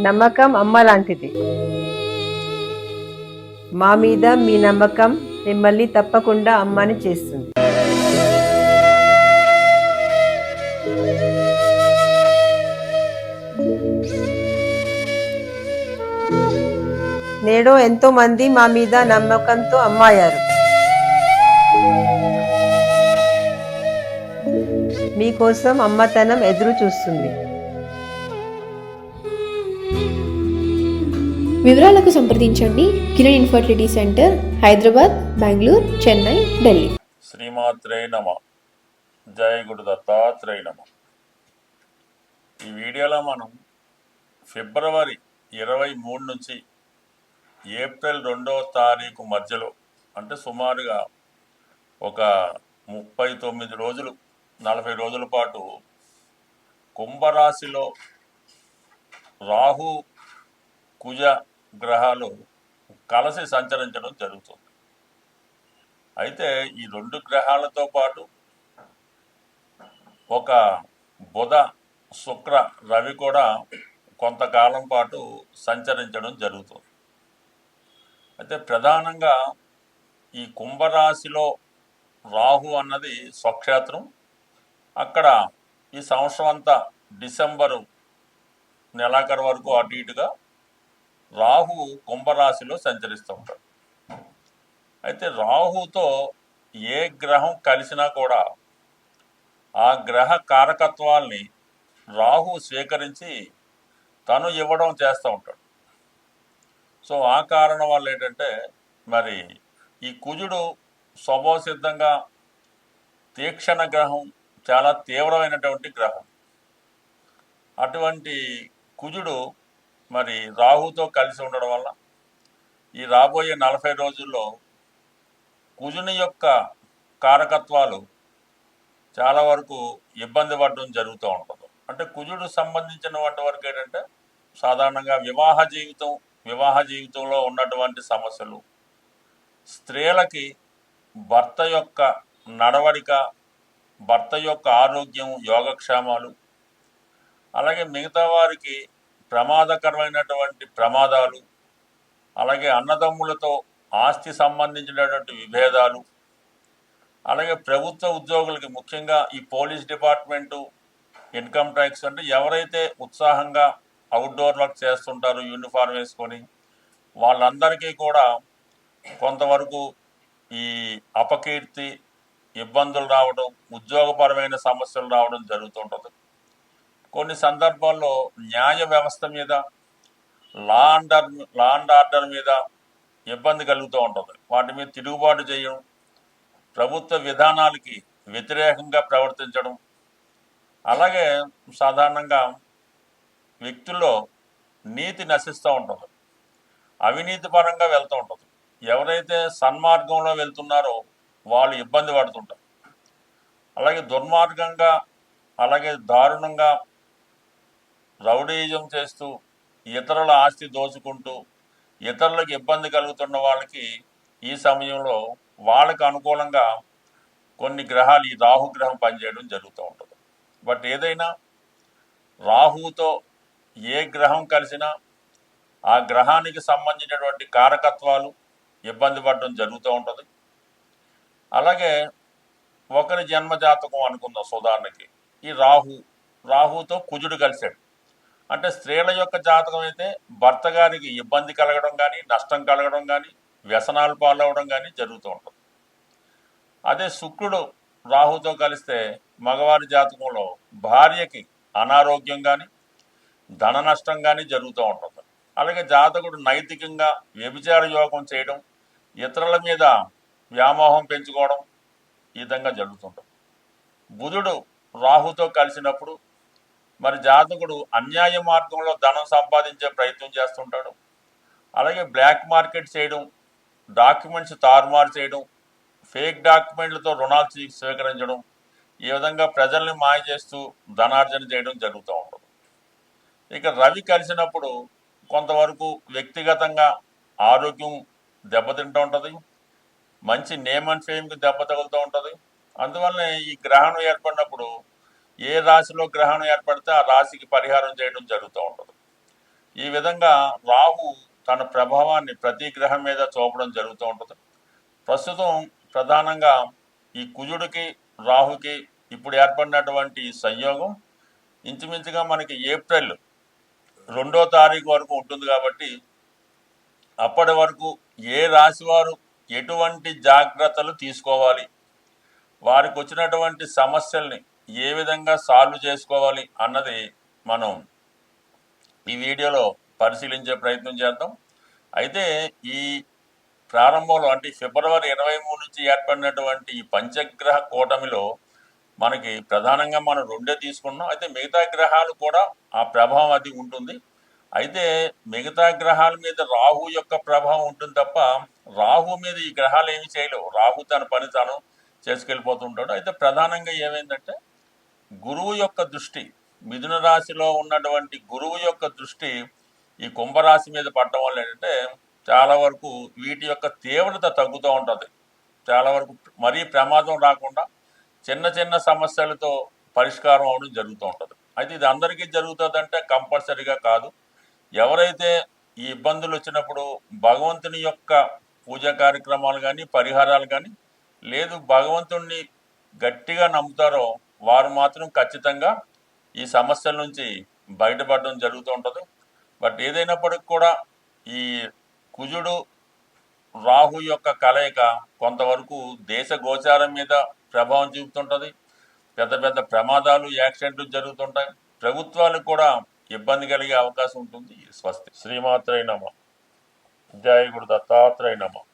నమ్మకం అమ్మ లాంటిది. మా మీద మీ నమ్మకం మిమ్మల్ని తప్పకుండా అమ్మని చేస్తుంది. నేడు ఎంతో మంది మా మీద నమ్మకంతో అమ్మాయారు. మీకోసం అమ్మతనం ఎదురు చూస్తుంది. వివరాలకు సంప్రదించండి. Kiran infertility centre, Hyderabad, Bengaluru, Chennai, Delhi. శ్రీమాత్రే నమ. జయ గురు దత్తాత్రేయ నమ. ఈ వీడియోలో మనం ఫిబ్రవరి 23 నుంచి ఏప్రిల్ 2వ తారీఖు మధ్యలో, అంటే సుమారుగా ఒక 39 రోజులు 40 రోజుల పాటు కుంభరాశిలో రాహు కుజ గ్రహాలు కలిసి సంచరించడం జరుగుతుంది. అయితే ఈ 2 గ్రహాలతో పాటు ఒక బుధ శుక్ర రవి కూడా కొంతకాలం పాటు సంచరించడం జరుగుతుంది. అయితే ప్రధానంగా ఈ కుంభరాశిలో రాహు అన్నది స్వక్షేత్రం. అక్కడ ఈ సంవత్సరం అంతా డిసెంబరు నెలాఖరు వరకు అటు ఇటుగా రాహు కుంభరాశిలో సంచరిస్తూ ఉంటాడు. అయితే రాహుతో ఏ గ్రహం కలిసినా కూడా ఆ గ్రహ కారకత్వాల్ని రాహు స్వీకరించి తను ఇవ్వడం చేస్తూ ఉంటాడు. సో ఆ కారణం వల్ల ఏంటంటే, మరి ఈ కుజుడు స్వభావ సిద్ధంగా తీక్షణ గ్రహం, చాలా తీవ్రమైనటువంటి గ్రహం. అటువంటి కుజుడు మరి రాహుతో కలిసి ఉండడం వల్ల ఈ రాబోయే 40 రోజుల్లో కుజుని యొక్క కారకత్వాలు చాలా వరకు ఇబ్బంది పడడం జరుగుతూ ఉంటుంది. అంటే కుజుడు సంబంధించిన వాటి వరకు ఏంటంటే సాధారణంగా వివాహ జీవితంలో ఉన్నటువంటి సమస్యలు, స్త్రీలకి భర్త యొక్క నడవడిక, భర్త యొక్క ఆరోగ్యం, యోగక్షేమాలు, అలాగే మిగతా వారికి ప్రమాదకరమైనటువంటి ప్రమాదాలు, అలాగే అన్నదమ్ములతో ఆస్తి సంబంధించినటువంటి విభేదాలు, అలాగే ప్రభుత్వ ఉద్యోగులకి ముఖ్యంగా ఈ పోలీస్ డిపార్ట్మెంటు, ఇన్కమ్ ట్యాక్స్, అంటే ఎవరైతే ఉత్సాహంగా అవుట్డోర్ వర్క్ చేస్తుంటారో యూనిఫామ్ వేసుకొని, వాళ్ళందరికీ కూడా కొంతవరకు ఈ అపకీర్తి, ఇబ్బందులు రావడం, ఉద్యోగపరమైన సమస్యలు రావడం జరుగుతుంటుంది. కొన్ని సందర్భాల్లో న్యాయ వ్యవస్థ మీద, లా అండ్ ఆర్డర్ మీద ఇబ్బంది కలుగుతూ ఉంటుంది. వాటి మీద తిరుగుబాటు చేయడం, ప్రభుత్వ విధానాలకి వ్యతిరేకంగా ప్రవర్తించడం, అలాగే సాధారణంగా వ్యక్తుల్లో నీతి నశిస్తూ ఉంటుంది, అవినీతి పరంగా వెళ్తూ ఉంటుంది. ఎవరైతే సన్మార్గంలో వెళ్తున్నారో వాళ్ళు ఇబ్బంది పడుతుంటారు. అలాగే దుర్మార్గంగా, అలాగే దారుణంగా రౌడీజం చేస్తూ, ఇతరుల ఆస్తి దోచుకుంటూ, ఇతరులకు ఇబ్బంది కలుగుతున్న వాళ్ళకి ఈ సమయంలో వాళ్ళకు అనుకూలంగా కొన్ని గ్రహాలు, ఈ రాహుగ్రహం పనిచేయడం జరుగుతూ ఉంటుంది. బట్ ఏదైనా రాహుతో ఏ గ్రహం కలిసినా ఆ గ్రహానికి సంబంధించినటువంటి కారకత్వాలు ఇబ్బంది పడడం జరుగుతూ ఉంటుంది. అలాగే ఒకరి జన్మజాతకం అనుకుందాం ఉదాహరణకి, ఈ రాహుతో కుజుడు కలిశాడు అంటే స్త్రీల యొక్క జాతకం అయితే భర్త గారికి ఇబ్బంది కలగడం కానీ, నష్టం కలగడం కానీ, వ్యసనాలు పాలవడం కానీ జరుగుతూ ఉంటుంది. అదే శుక్రుడు రాహుతో కలిస్తే మగవారి జాతకంలో భార్యకి అనారోగ్యం కానీ, ధన నష్టం కానీ జరుగుతూ ఉంటుంది. అలాగే జాతకుడు నైతికంగా వ్యభిచార యోగం చేయడం, ఇతరుల మీద వ్యామోహం పెంచుకోవడం, ఈ విధంగా జరుగుతుంటుంది. బుధుడు రాహుతో కలిసినప్పుడు మరి జాతకుడు అన్యాయ మార్గంలో ధనం సంపాదించే ప్రయత్నం చేస్తుంటాడు. అలాగే బ్లాక్ మార్కెట్ చేయడం, డాక్యుమెంట్స్ తారుమారు చేయడం, ఫేక్ డాక్యుమెంట్లతో రుణాలు స్వీకరించడం, ఈ విధంగా ప్రజల్ని మాయ చేస్తూ ధనార్జన చేయడం జరుగుతూ ఉంటుంది. ఇక రవి కలిసినప్పుడు కొంతవరకు వ్యక్తిగతంగా ఆరోగ్యం దెబ్బతింటూ ఉంటుంది, మంచి నేమ్ అండ్ ఫేమ్కి దెబ్బ తగులుతూ ఉంటుంది. అందువల్లనే ఈ గ్రహణం ఏర్పడినప్పుడు ఏ రాశిలో గ్రహణం ఏర్పడితే ఆ రాశికి పరిహారం చేయడం జరుగుతూ ఉంటుంది. ఈ విధంగా రాహు తన ప్రభావాన్ని ప్రతి గ్రహం మీద చూపడం జరుగుతూ ఉంటుంది. ప్రస్తుతం ప్రధానంగా ఈ కుజుడికి రాహుకి ఇప్పుడు ఏర్పడినటువంటి సంయోగం ఇంచుమించుగా మనకి ఏప్రిల్ 2వ తారీఖు వరకు ఉంటుంది. కాబట్టి అప్పటి వరకు ఏ రాశి వారు ఎటువంటి జాగ్రత్తలు తీసుకోవాలి, వారికి వచ్చినటువంటి సమస్యల్ని ఏ విధంగా సాల్వ్ చేసుకోవాలి అన్నది మనం ఈ వీడియోలో పరిశీలించే ప్రయత్నం చేద్దాం. అయితే ఈ ప్రారంభంలో అంటే ఫిబ్రవరి 23 నుంచి ఏర్పడినటువంటి ఈ పంచగ్రహ కూటమిలో మనకి ప్రధానంగా మనం 2 తీసుకున్నాం. అయితే మిగతా గ్రహాలు కూడా ఆ ప్రభావం అది ఉంటుంది. అయితే మిగతా గ్రహాల మీద రాహు యొక్క ప్రభావం ఉంటుంది తప్ప రాహు మీద ఈ గ్రహాలు ఏమి చేయలేవు. రాహు తన పని తాను చేసుకెళ్ళిపోతుంటాడు. అయితే ప్రధానంగా ఏమైందంటే గురువు యొక్క దృష్టి, మిథున రాశిలో ఉన్నటువంటి గురువు యొక్క దృష్టి ఈ కుంభరాశి మీద పడటం వల్ల ఏంటంటే చాలా వరకు వీటి యొక్క తీవ్రత తగ్గుతూ ఉంటుంది. చాలా వరకు మరీ ప్రమాదం రాకుండా చిన్న చిన్న సమస్యలతో పరిష్కారం అవడం జరుగుతూ ఉంటుంది. అయితే ఇది అందరికీ జరుగుతుందంటే కంపల్సరీగా కాదు. ఎవరైతే ఈ ఇబ్బందులు వచ్చినప్పుడు భగవంతుని యొక్క పూజా కార్యక్రమాలు కానీ పరిహారాలు కానీ లేదు భగవంతుణ్ణి గట్టిగా నమ్ముతారో వారు మాత్రం ఖచ్చితంగా ఈ సమస్యల నుంచి బయటపడడం జరుగుతూ ఉంటుంది. బట్ ఏదైనప్పటికి కూడా ఈ కుజుడు రాహు యొక్క కలయిక కొంతవరకు దేశ గోచారం మీద ప్రభావం చూపుతుంటుంది. పెద్ద పెద్ద ప్రమాదాలు, యాక్సిడెంట్లు జరుగుతుంటాయి. ప్రభుత్వాలకు కూడా ఇబ్బంది కలిగే అవకాశం ఉంటుంది. స్వస్తి. శ్రీమాత్రై నమః. జై గురు దత్తాత్రేయ నమః.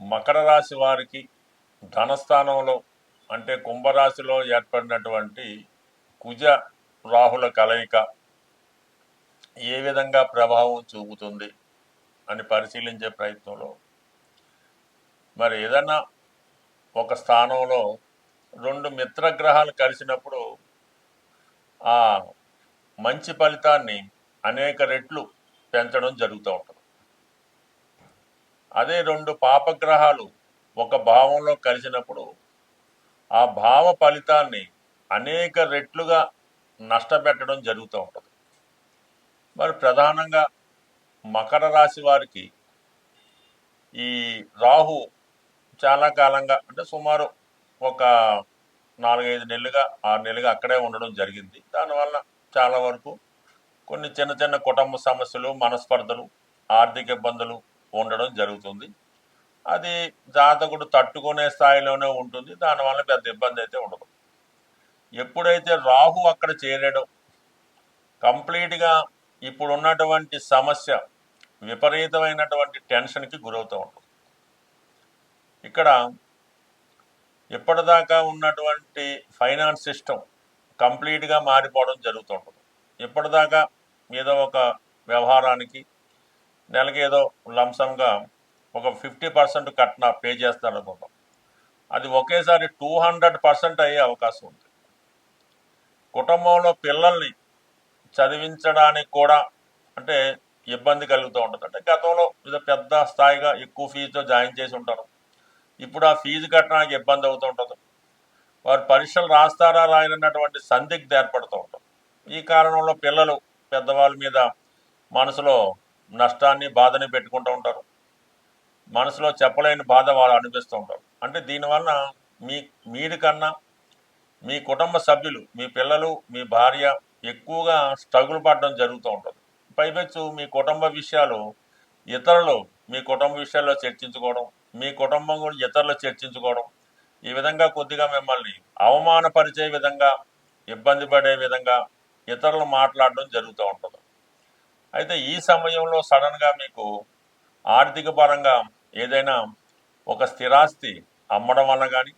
మకర రాశి వారికి ధనస్థానంలో అంటే కుంభరాశిలో ఏర్పడినటువంటి కుజ రాహుల కలయిక ఏ విధంగా ప్రభావం చూపుతుంది అని పరిశీలించే ప్రయత్నంలో మరి ఏదైనా ఒక స్థానంలో 2 మిత్రగ్రహాలు కలిసినప్పుడు ఆ మంచి ఫలితాన్ని అనేక రెట్లు పెంచడం జరుగుతూ ఉంటుంది. అదే 2 పాపగ్రహాలు ఒక భావంలో కలిసినప్పుడు ఆ భావ ఫలితాన్ని అనేక రెట్లుగా నష్టపెట్టడం జరుగుతూ ఉంటుంది. మరి ప్రధానంగా మకర రాశి వారికి ఈ రాహు చాలా కాలంగా అంటే సుమారు ఒక 4-5 నెలలుగా 6 నెలలుగా అక్కడే ఉండడం జరిగింది. దానివల్ల చాలా వరకు కొన్ని చిన్న చిన్న కుటుంబ సమస్యలు, మనస్పర్ధలు, ఆర్థిక ఇబ్బందులు ఉండడం జరుగుతుంది. అది జాతకుడు తట్టుకునే స్థాయిలోనే ఉంటుంది. దానివల్ల పెద్ద ఇబ్బంది అయితే ఉండదు. ఎప్పుడైతే రాహు అక్కడ చేరడం కంప్లీట్గా ఇప్పుడు ఉన్నటువంటి సమస్య విపరీతమైనటువంటి టెన్షన్కి గురవుతూ ఉంటుంది. ఇక్కడ ఇప్పటిదాకా ఉన్నటువంటి ఫైనాన్స్ సిస్టమ్ కంప్లీట్గా మారిపోవడం జరుగుతుంటుంది. ఇప్పటిదాకా ఏదో ఒక వ్యవహారానికి నెలకి ఏదో లంసంగా ఒక 50% కట్న పే చేస్తాడు అనుకుంటాం. అది ఒకేసారి 200% అయ్యే అవకాశం ఉంది. కుటుంబంలో పిల్లల్ని చదివించడానికి కూడా అంటే ఇబ్బంది కలుగుతూ ఉంటుంది. అంటే గతంలో ఏదో పెద్ద స్థాయిగా ఎక్కువ ఫీజుతో జాయిన్ చేసి ఉంటారు. ఇప్పుడు ఆ ఫీజు కట్టడానికి ఇబ్బంది అవుతూ ఉంటుంది. వారు పరీక్షలు రాస్తారా రాయనన్నటువంటి సందిగ్ధ ఏర్పడుతూ ఉంటారు. ఈ కారణంలో పిల్లలు పెద్దవాళ్ళ మీద మనసులో నష్టాన్ని, బాధని పెట్టుకుంటూ ఉంటారు. మనసులో చెప్పలేని బాధ వాళ్ళు అనిపిస్తూ ఉంటారు. అంటే దీనివల్ల మీరు కన్నా మీ కుటుంబ సభ్యులు, మీ పిల్లలు, మీ భార్య ఎక్కువగా స్ట్రగుల్ పడడం జరుగుతూ ఉంటుంది. పైపెచ్చు మీ కుటుంబ విషయాలు ఇతరులు మీ కుటుంబ విషయాల్లో చర్చించుకోవడం, మీ కుటుంబం గురించి ఇతరులు చర్చించుకోవడం, ఈ విధంగా కొద్దిగా మిమ్మల్ని అవమానపరిచే విధంగా, ఇబ్బంది పడే విధంగా ఇతరులు మాట్లాడడం జరుగుతూ ఉంటుంది. అయితే ఈ సమయంలో సడన్గా మీకు ఆర్థిక పరంగా ఏదైనా ఒక స్థిరాస్తి అమ్మడం వల్ల కానీ,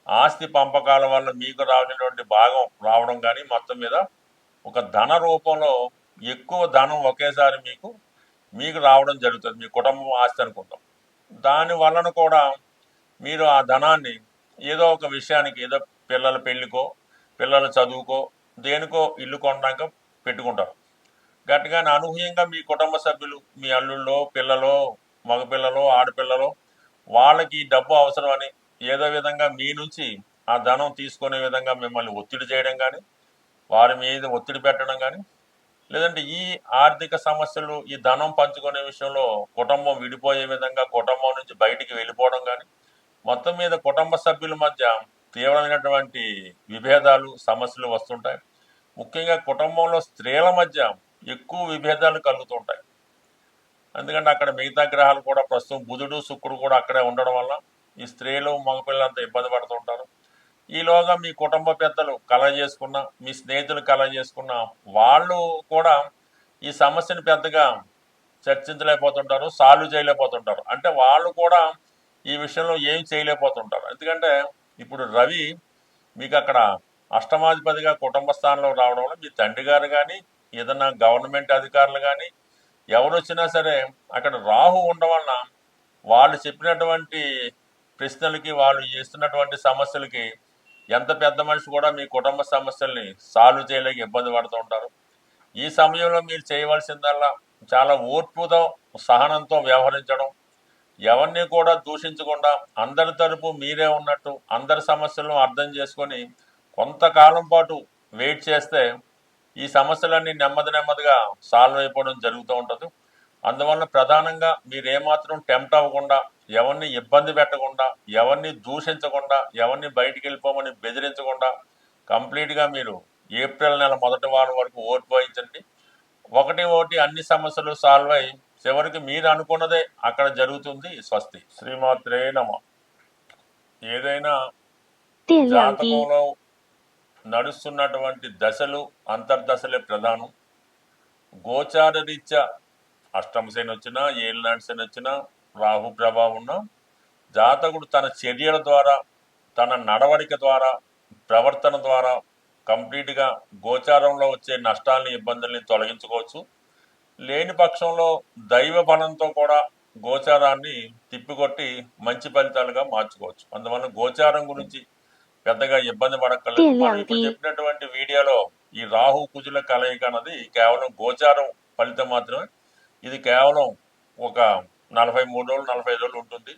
ఆస్తి పంపకాల వల్ల మీకు రావాల్సినటువంటి భాగం రావడం కానీ, మొత్తం మీద ఒక ధన రూపంలో ఎక్కువ ధనం ఒకేసారి మీకు రావడం జరుగుతుంది. మీ కుటుంబం ఆస్తి అనుకుంటాం. దాని వలన కూడా మీరు ఆ ధనాన్ని ఏదో ఒక విషయానికి, ఏదో పిల్లల పెళ్ళికో, పిల్లల చదువుకో, దేనికో ఇల్లు కొనడానికో పెట్టుకుంటారు. గట్టిగానే అనూహ్యంగా మీ కుటుంబ సభ్యులు, మీ అల్లుళ్ళో, పిల్లలో, మగపిల్లలో, ఆడపిల్లలో వాళ్ళకి ఈ డబ్బు అవసరం అని ఏదో విధంగా మీ నుంచి ఆ ధనం తీసుకునే విధంగా మిమ్మల్ని ఒత్తిడి చేయడం కానీ, వారి మీద ఒత్తిడి పెట్టడం కానీ, లేదంటే ఈ ఆర్థిక సమస్యలు ఈ ధనం పంచుకునే విషయంలో కుటుంబం విడిపోయే విధంగా కుటుంబం నుంచి బయటికి వెళ్ళిపోవడం కానీ, మొత్తం మీద కుటుంబ సభ్యుల మధ్య తీవ్రమైనటువంటి విభేదాలు సమస్యలు వస్తుంటాయి. ముఖ్యంగా కుటుంబంలో స్త్రీల మధ్య ఎక్కువ విభేదాలు కలుగుతుంటాయి. ఎందుకంటే అక్కడ మిగతా గ్రహాలు కూడా ప్రస్తుతం బుధుడు శుక్రుడు కూడా అక్కడే ఉండడం వల్ల ఈ స్త్రీలు మగపిల్లలంతా ఇబ్బంది పడుతుంటారు. ఈలోగా మీ కుటుంబ పెద్దలు కలగ చేసుకున్న, మీ స్నేహితులు కలగ చేసుకున్న వాళ్ళు కూడా ఈ సమస్యను పెద్దగా చర్చించలేకపోతుంటారు, సాల్వ్ చేయలేకపోతుంటారు. అంటే వాళ్ళు కూడా ఈ విషయంలో ఏం చేయలేకపోతుంటారు. ఎందుకంటే ఇప్పుడు రవి మీకు అక్కడ అష్టమాధిపతిగా కుటుంబ స్థానంలో రావడం వల్ల మీ తండ్రి గారు కానీ, ఏదైనా గవర్నమెంట్ అధికారులు కానీ ఎవరు వచ్చినా సరే అక్కడ రాహు ఉండడం వలన వాళ్ళు చెప్పినటువంటి ప్రశ్నలకి, వాళ్ళు చేస్తున్నటువంటి సమస్యలకి ఎంత పెద్ద మనిషి కూడా మీ కుటుంబ సమస్యల్ని సాల్వ్ చేయలేక ఇబ్బంది పడుతూ ఉంటారు. ఈ సమయంలో మీరు చేయవలసిందల్లా చాలా ఓర్పుతో, సహనంతో వ్యవహరించడం, ఎవరిని కూడా దూషించకుండా అందరి తరపు మీరే ఉన్నట్టు అందరి సమస్యలను అర్థం చేసుకొని కొంతకాలం పాటు వెయిట్ చేస్తే ఈ సమస్యలన్నీ నెమ్మదిగా సాల్వ్ అయిపోవడం జరుగుతూ ఉంటుంది. అందువల్ల ప్రధానంగా మీరు ఏమాత్రం టెంప్ట్ అవ్వకుండా, ఎవరిని ఇబ్బంది పెట్టకుండా, ఎవరిని దూషించకుండా, ఎవరిని బయటికి వెళ్ళిపోమని బెదిరించకుండా కంప్లీట్గా మీరు ఏప్రిల్ నెల మొదటి వారం వరకు ఓర్పు వహించండి. ఒకటి అన్ని సమస్యలు సాల్వ్ అయి చివరికి మీరు అనుకున్నదే అక్కడ జరుగుతుంది. స్వస్తి. శ్రీమాత్రే నమః. ఏదైనా జాతకంలో నడుస్తున్నటువంటి దశలు అంతర్దశలే ప్రధానం. గోచార రీత్యా అష్టమ శని వచ్చినా, ఏలినాటి శని వచ్చినా, రాహు ప్రభావం ఉన్నా జాతకుడు తన చర్యల ద్వారా, తన నడవడిక ద్వారా, ప్రవర్తన ద్వారా కంప్లీట్గా గోచారంలో వచ్చే నష్టాలని, ఇబ్బందుల్ని తొలగించుకోవచ్చు. లేని పక్షంలో దైవ బలంతో కూడా గోచారాన్ని తిప్పికొట్టి మంచి ఫలితాలుగా మార్చుకోవచ్చు. అందువల్ల గోచారం గురించి పెద్దగా ఇబ్బంది పడక్కర్లేదు. మనం ఇప్పుడు చెప్పినటువంటి వీడియోలో ఈ రాహు కుజుల కలయిక అన్నది కేవలం గోచారం ఫలితం మాత్రమే. ఇది కేవలం ఒక 43 రోజులు 45 రోజులు ఉంటుంది.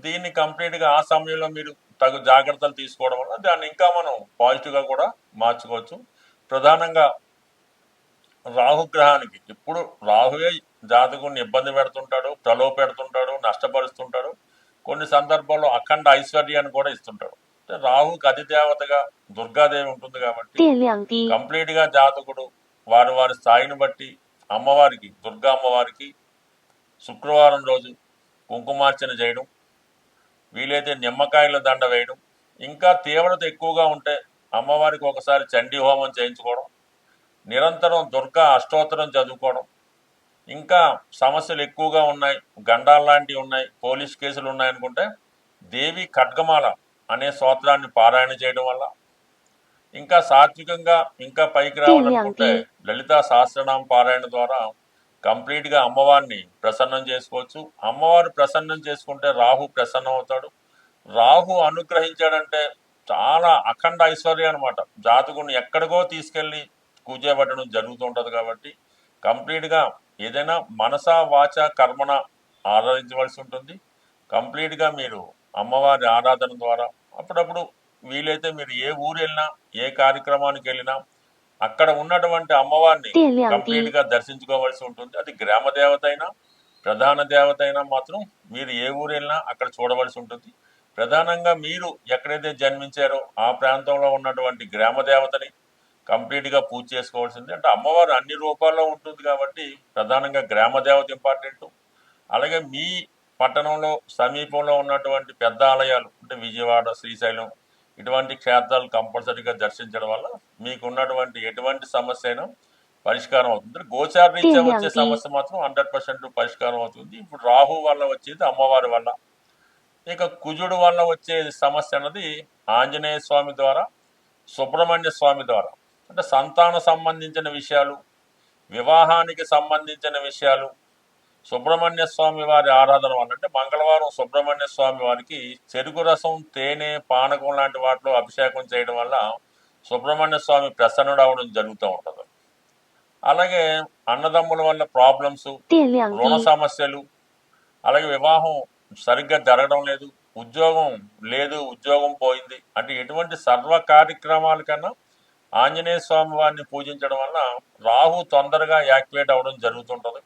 దీన్ని కంప్లీట్గా ఆ సమయంలో మీరు తగు జాగ్రత్తలు తీసుకోవడం వల్ల దాన్ని ఇంకా మనం పాజిటివ్గా కూడా మార్చుకోవచ్చు. ప్రధానంగా రాహుగ్రహానికి ఇప్పుడు రాహువే జాతకుని ఇబ్బంది పెడుతుంటాడు, ప్రలోభ పెడుతుంటాడు, నష్టపరుస్తుంటాడు. కొన్ని సందర్భాల్లో అఖండ ఐశ్వర్యాన్ని కూడా ఇస్తుంటాడు. రాహుకి అధిదేవతగా దుర్గాదేవి ఉంటుంది కాబట్టి కంప్లీట్గా జాతకుడు వారి స్థాయిని బట్టి అమ్మవారికి, దుర్గా అమ్మవారికి శుక్రవారం రోజు కుంకుమార్చన చేయడం, వీలైతే నిమ్మకాయల దండ వేయడం, ఇంకా తీవ్రత ఎక్కువగా ఉంటే అమ్మవారికి ఒకసారి చండీ హోమం చేయించుకోవడం, నిరంతరం దుర్గా అష్టోత్తరం చదువుకోవడం, ఇంకా సమస్యలు ఎక్కువగా ఉన్నాయి, గండాలు లాంటివి ఉన్నాయి, పోలీస్ కేసులు ఉన్నాయనుకుంటే దేవి ఖడ్గమాల అనే స్తోత్రాన్ని పారాయణ చేయడం వల్ల, ఇంకా సాత్వికంగా ఇంకా పైకి రావాలనుకుంటే లలితా సహస్రనామ పారాయణ ద్వారా కంప్లీట్గా అమ్మవారిని ప్రసన్నం చేసుకోవచ్చు. అమ్మవారు ప్రసన్నం చేసుకుంటే రాహు ప్రసన్నం అవుతాడు. రాహు అనుగ్రహించాడంటే చాలా అఖండ ఐశ్వర్యం అనమాట. జాతకుని ఎక్కడికో తీసుకెళ్ళి కూర్చోబెట్టడం జరుగుతుంటుంది. కాబట్టి కంప్లీట్గా ఏదైనా మనసా వాచ కర్మన ఆరాధించవలసి ఉంటుంది. కంప్లీట్గా మీరు అమ్మవారి ఆరాధన ద్వారా అప్పుడప్పుడు వీలైతే మీరు ఏ ఊరు వెళ్ళినా, ఏ కార్యక్రమానికి వెళ్ళినా అక్కడ ఉన్నటువంటి అమ్మవారిని కంప్లీట్గా దర్శించుకోవాల్సి ఉంటుంది. అది గ్రామ దేవత అయినా, ప్రధాన దేవత అయినా మాత్రం మీరు ఏ ఊరు వెళ్ళినా అక్కడ చూడవలసి ఉంటుంది. ప్రధానంగా మీరు ఎక్కడైతే జన్మించారో ఆ ప్రాంతంలో ఉన్నటువంటి గ్రామ దేవతని కంప్లీట్గా పూజ చేసుకోవాల్సింది. అంటే అమ్మవారు అన్ని రూపాల్లో ఉంటుంది కాబట్టి ప్రధానంగా గ్రామ దేవత ఇంపార్టెంట్. అలాగే మీ పట్టణంలో సమీపంలో ఉన్నటువంటి పెద్ద ఆలయాలు అంటే విజయవాడ, శ్రీశైలం ఇటువంటి క్షేత్రాలు కంపల్సరీగా దర్శించడం వల్ల మీకు ఉన్నటువంటి ఎటువంటి సమస్య అయినా పరిష్కారం అవుతుంది. గోచార రీత్యా వచ్చే సమస్య మాత్రం 100% పరిష్కారం అవుతుంది. ఇప్పుడు రాహు వల్ల వచ్చేది అమ్మవారి వల్ల. ఇక కుజుడు వల్ల వచ్చే సమస్య అన్నది ఆంజనేయ స్వామి ద్వారా, సుబ్రహ్మణ్య స్వామి ద్వారా, అంటే సంతాన సంబంధించిన విషయాలు, వివాహానికి సంబంధించిన విషయాలు, సుబ్రహ్మణ్య స్వామి వారి ఆరాధన వల్ల, అంటే మంగళవారం సుబ్రహ్మణ్య స్వామి వారికి చెరుకు రసం, తేనె, పానకం లాంటి వాటిలో అభిషేకం చేయడం వల్ల సుబ్రహ్మణ్య స్వామి ప్రసన్నుడు అవడం జరుగుతూ ఉంటుంది. అలాగే అన్నదమ్ముల వల్ల ప్రాబ్లమ్స్, రుణ సమస్యలు, అలాగే వివాహం సరిగ్గా జరగడం లేదు, ఉద్యోగం లేదు, ఉద్యోగం పోయింది అంటే ఎటువంటి సర్వ కార్యక్రమాల కన్నా ఆంజనేయ స్వామి వారిని పూజించడం వల్ల రాహు తొందరగా యాక్టివేట్ అవ్వడం జరుగుతుంటుంది.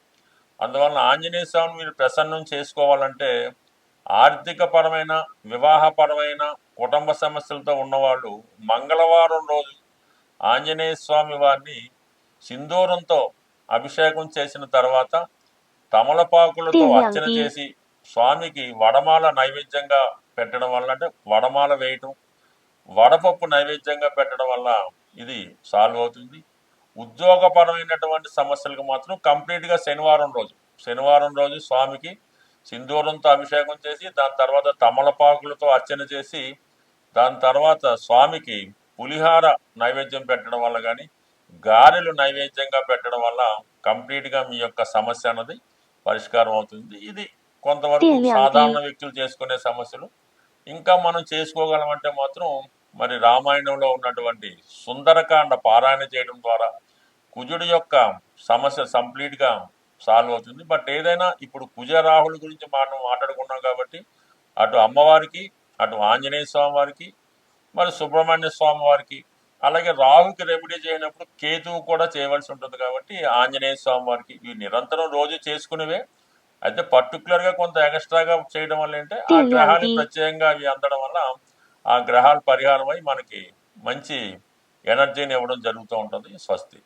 అందువలన ఆంజనేయ స్వామిని మీరు ప్రసన్నం చేసుకోవాలంటే ఆర్థిక పరమైన, వివాహపరమైన, కుటుంబ సమస్యలతో ఉన్నవాళ్ళు మంగళవారం రోజు ఆంజనేయ స్వామి వారిని సింధూరంతో అభిషేకం చేసిన తర్వాత తమలపాకులతో అర్చన చేసి స్వామికి వడమాల నైవేద్యంగా పెట్టడం వల్ల, అంటే వడమాల వేయటం, వడపప్పు నైవేద్యంగా పెట్టడం వల్ల ఇది సాల్వ్ అవుతుంది. ఉద్యోగపరమైనటువంటి సమస్యలకు మాత్రం కంప్లీట్గా శనివారం రోజు స్వామికి సింధూరంతో అభిషేకం చేసి దాని తర్వాత తమలపాకులతో అర్చన చేసి దాని తర్వాత స్వామికి పులిహార నైవేద్యం పెట్టడం వల్ల కానీ, గారెలు నైవేద్యంగా పెట్టడం వల్ల కంప్లీట్గా మీ యొక్క సమస్య అన్నది పరిష్కారం అవుతుంది. ఇది కొంతవరకు సాధారణ వ్యక్తులు చేసుకునే సమస్యలు. ఇంకా మనం చేసుకోగలమంటే మాత్రం మరి రామాయణంలో ఉన్నటువంటి సుందరకాండ పారాయణ చేయడం ద్వారా కుజుడి యొక్క సమస్య కంప్లీట్గా సాల్వ్ అవుతుంది. బట్ ఏదైనా ఇప్పుడు కుజ రాహుల గురించి మనం మాట్లాడుకున్నాం కాబట్టి అటు అమ్మవారికి, అటు ఆంజనేయ స్వామి వారికి, మరి సుబ్రహ్మణ్య స్వామి వారికి, అలాగే రాహుకి రెమెడీ చేయనప్పుడు కేతువు కూడా చేయవలసి ఉంటుంది కాబట్టి ఆంజనేయ స్వామి వారికి ఇవి నిరంతరం రోజు చేసుకునేవే. అయితే పర్టికులర్గా కొంత ఎక్స్ట్రాగా చేయడం వల్ల ఏంటంటే ఆ గ్రహాలు ప్రత్యేకంగా అవి అందడం వల్ల ఆ గ్రహాలు పరిహారం అయి మనకి మంచి ఎనర్జీని ఇవ్వడం జరుగుతూ ఉంటుంది. స్వస్తి.